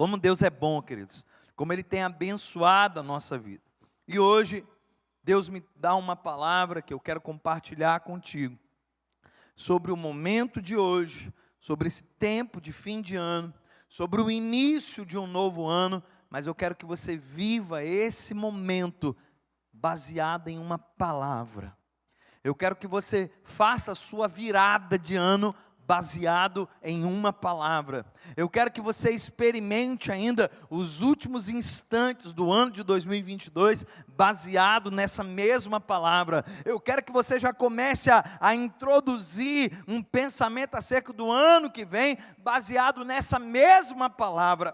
Como Deus é bom, queridos. Como Ele tem abençoado a nossa vida. E hoje, Deus me dá uma palavra que eu quero compartilhar contigo. Sobre o momento de hoje, sobre esse tempo de fim de ano, sobre o início de um novo ano, mas eu quero que você viva esse momento baseado em uma palavra. Eu quero que você faça a sua virada de ano baseado em uma palavra. Eu quero que você experimente ainda os últimos instantes do ano de 2022 baseado nessa mesma palavra. Eu quero que você já comece a introduzir um pensamento acerca do ano que vem baseado nessa mesma palavra.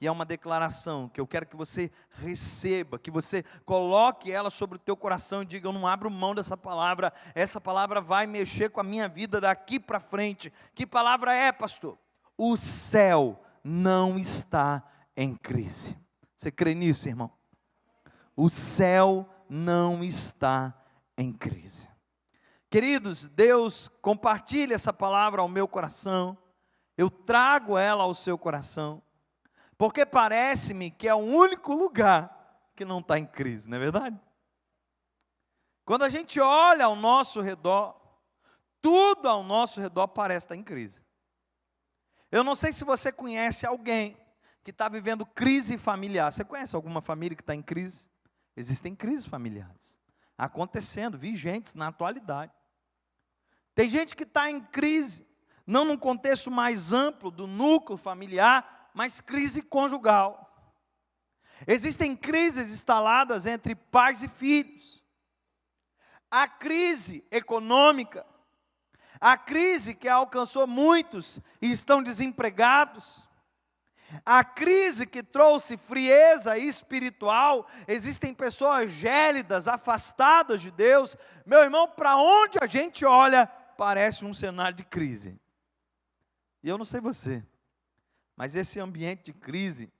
E é uma declaração que eu quero que você receba, que você coloque ela sobre o teu coração e diga: eu não abro mão dessa palavra, essa palavra vai mexer com a minha vida daqui para frente. Que palavra é, pastor? O céu não está em crise. Você crê nisso, irmão? O céu não está em crise. Queridos, Deus compartilha essa palavra ao meu coração, eu trago ela ao seu coração, porque parece-me que é o único lugar que não está em crise, não é verdade? Quando a gente olha ao nosso redor, tudo ao nosso redor parece estar em crise. Eu não sei se você conhece alguém que está vivendo crise familiar. Você conhece alguma família que está em crise? Existem crises familiares acontecendo, vigentes na atualidade. Tem gente que está em crise, não num contexto mais amplo do núcleo familiar, mas crise conjugal. Existem crises instaladas entre pais e filhos. A crise econômica, a crise que alcançou muitos e estão desempregados, a crise que trouxe frieza espiritual. Existem pessoas gélidas, afastadas de Deus. Meu irmão, para onde a gente olha, parece um cenário de crise. E eu não sei você, mas esse ambiente de crise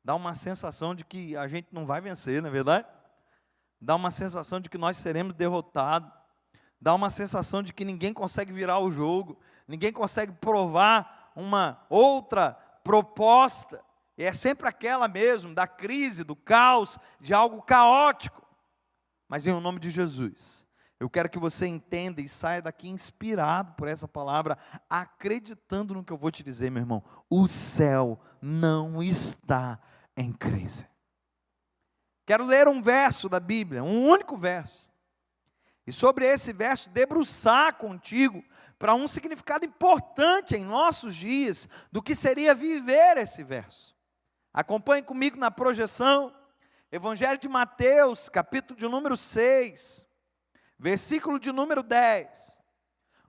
dá uma sensação de que a gente não vai vencer, não é verdade? Dá uma sensação de que nós seremos derrotados. Dá uma sensação de que ninguém consegue virar o jogo, ninguém consegue provar uma outra proposta. E é sempre aquela mesmo, da crise, do caos, de algo caótico. Mas em nome de Jesus, eu quero que você entenda e saia daqui inspirado por essa palavra, acreditando no que eu vou te dizer, meu irmão. O céu não está em crise. Quero ler um verso da Bíblia, um único verso. E sobre esse verso, debruçar contigo para um significado importante em nossos dias, do que seria viver esse verso. Acompanhe comigo na projeção, Evangelho de Mateus, capítulo de número 6. Versículo de número 10,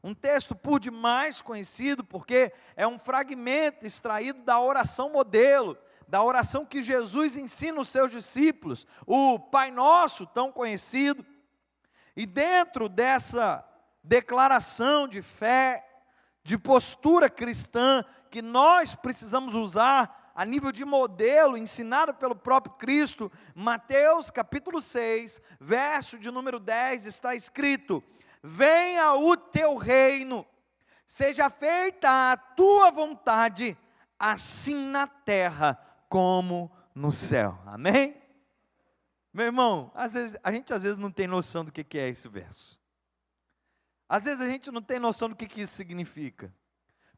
um texto por demais conhecido, porque é um fragmento extraído da oração modelo, da oração que Jesus ensina os seus discípulos, o Pai Nosso, tão conhecido. E dentro dessa declaração de fé, de postura cristã, que nós precisamos usar a nível de modelo, ensinado pelo próprio Cristo, Mateus capítulo 6, verso de número 10, está escrito: venha o teu reino, seja feita a tua vontade, assim na terra como no céu. Amém? Meu irmão, a gente às vezes não tem noção do que é esse verso. Às vezes a gente não tem noção do que isso significa.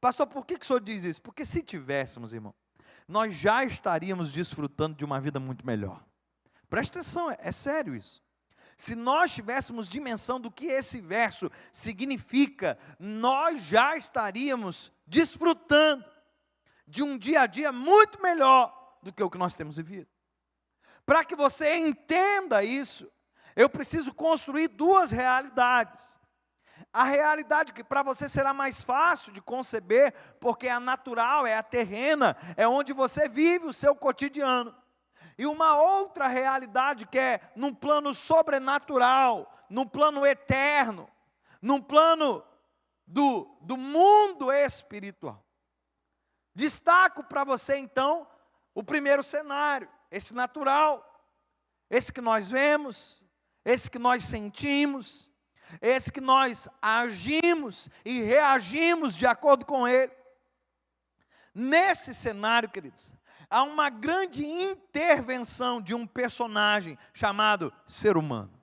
Pastor, por que o senhor diz isso? Porque se tivéssemos, irmão, nós já estaríamos desfrutando de uma vida muito melhor. Presta atenção, é sério isso. Se nós tivéssemos dimensão do que esse verso significa, nós já estaríamos desfrutando de um dia a dia muito melhor do que o que nós temos vivido. Para que você entenda isso, eu preciso construir duas realidades. A realidade que para você será mais fácil de conceber, porque é a natural, é a terrena, é onde você vive o seu cotidiano. E uma outra realidade que é num plano sobrenatural, num plano eterno, num plano do mundo espiritual. Destaco para você então o primeiro cenário, esse natural, esse que nós vemos, esse que nós sentimos, esse que nós agimos e reagimos de acordo com ele. Nesse cenário, queridos, há uma grande intervenção de um personagem chamado ser humano.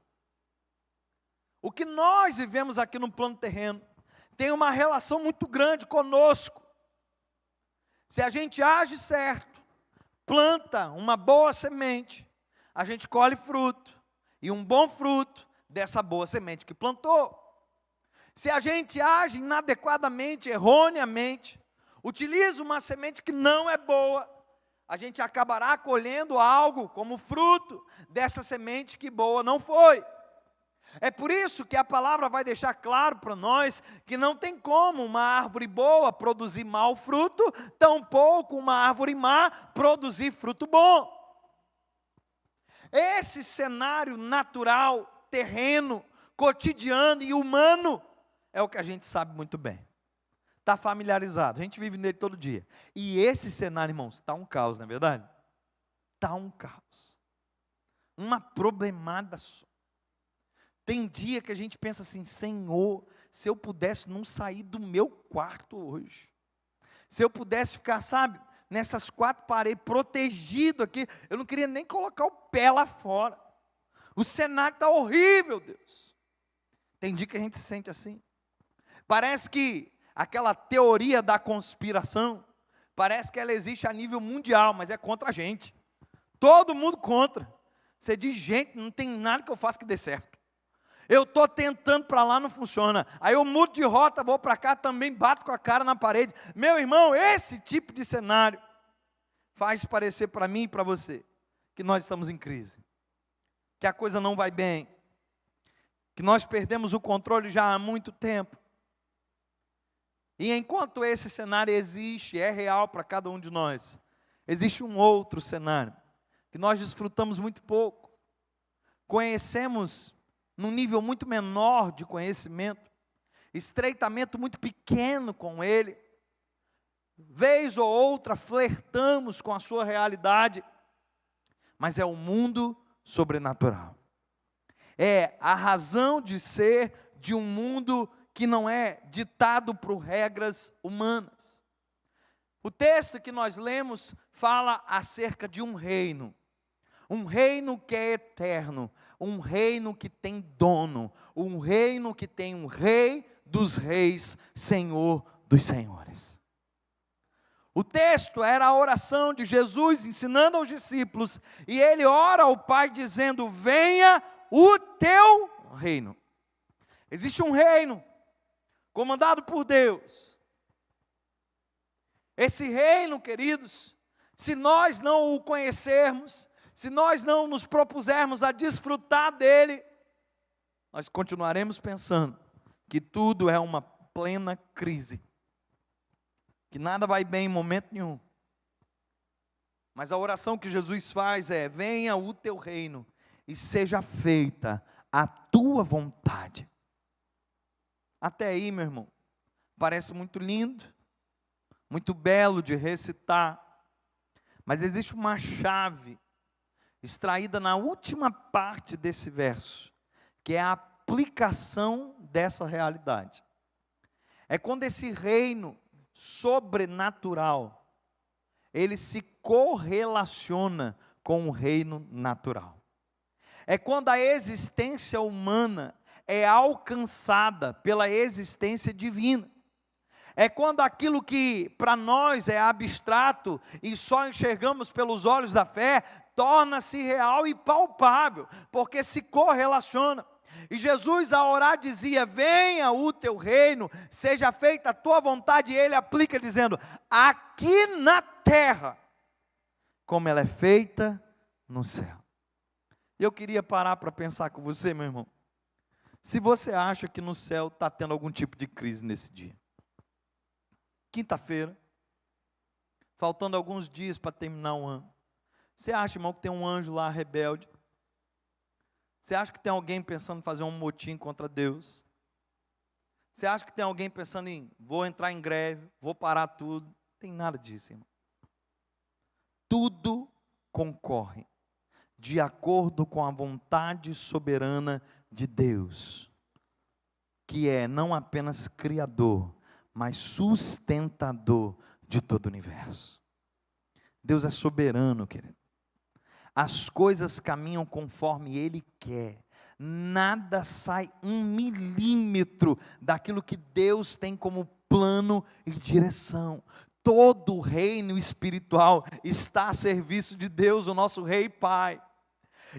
O que nós vivemos aqui no plano terreno tem uma relação muito grande conosco. Se a gente age certo, planta uma boa semente, a gente colhe fruto, e um bom fruto dessa boa semente que plantou. Se a gente age inadequadamente, erroneamente, utiliza uma semente que não é boa, a gente acabará colhendo algo como fruto dessa semente que boa não foi. É por isso que a palavra vai deixar claro para nós que não tem como uma árvore boa produzir mau fruto, tampouco uma árvore má produzir fruto bom. Esse cenário natural, terreno, cotidiano e humano é o que a gente sabe muito bem. Está familiarizado, a gente vive nele todo dia. E esse cenário, irmãos, está um caos, não é verdade? Está um caos. Uma problemada só. Tem dia que a gente pensa assim, Senhor, se eu pudesse não sair do meu quarto hoje. Se eu pudesse ficar, sabe, nessas 4 paredes, protegido aqui, eu não queria nem colocar o pé lá fora. O cenário está horrível, Deus. Tem dia que a gente se sente assim. Parece que aquela teoria da conspiração, parece que ela existe a nível mundial, mas é contra a gente. Todo mundo contra. Você diz, gente, não tem nada que eu faça que dê certo. Eu estou tentando para lá, não funciona. Aí eu mudo de rota, vou para cá, também bato com a cara na parede. Meu irmão, esse tipo de cenário faz parecer para mim e para você que nós estamos em crise, que a coisa não vai bem, que nós perdemos o controle já há muito tempo. E enquanto esse cenário existe, é real para cada um de nós, existe um outro cenário, que nós desfrutamos muito pouco, conhecemos num nível muito menor de conhecimento, estreitamento muito pequeno com ele, vez ou outra flertamos com a sua realidade, mas é o mundo sobrenatural. É a razão de ser de um mundo que não é ditado por regras humanas. O texto que nós lemos fala acerca de um reino que é eterno, um reino que tem dono, um reino que tem um rei dos reis, Senhor dos senhores. O texto era a oração de Jesus ensinando aos discípulos, e ele ora ao Pai dizendo, venha o teu reino. Existe um reino comandado por Deus. Esse reino, queridos, se nós não o conhecermos, se nós não nos propusermos a desfrutar dele, nós continuaremos pensando que tudo é uma plena crise, que nada vai bem em momento nenhum. Mas a oração que Jesus faz é, venha o teu reino e seja feita a tua vontade. Até aí, meu irmão, parece muito lindo, muito belo de recitar, mas existe uma chave extraída na última parte desse verso, que é a aplicação dessa realidade. É quando esse reino sobrenatural, ele se correlaciona com o reino natural. É quando a existência humana é alcançada pela existência divina. É quando aquilo que para nós é abstrato e só enxergamos pelos olhos da fé, torna-se real e palpável, porque se correlaciona. E Jesus ao orar dizia, venha o teu reino, seja feita a tua vontade, e ele aplica dizendo, aqui na terra, como ela é feita no céu. E eu queria parar para pensar com você, meu irmão, se você acha que no céu está tendo algum tipo de crise nesse dia. Quinta-feira, faltando alguns dias para terminar o ano. Você acha, irmão, que tem um anjo lá rebelde? Você acha que tem alguém pensando em fazer um motim contra Deus? Você acha que tem alguém pensando em, vou entrar em greve, vou parar tudo? Não tem nada disso, irmão. Tudo concorre de acordo com a vontade soberana de Deus, que é não apenas criador, mas sustentador de todo o universo. Deus é soberano, querido. As coisas caminham conforme Ele quer. Nada sai 1 milímetro daquilo que Deus tem como plano e direção. Todo o reino espiritual está a serviço de Deus, o nosso Rei e Pai.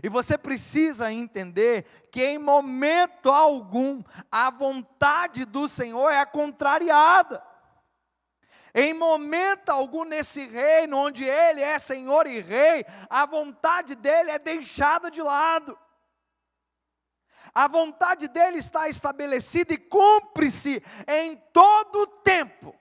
E você precisa entender que em momento algum a vontade do Senhor é contrariada. Em momento algum nesse reino onde Ele é Senhor e Rei, a vontade dEle é deixada de lado. A vontade dEle está estabelecida e cumpre-se em todo o tempo.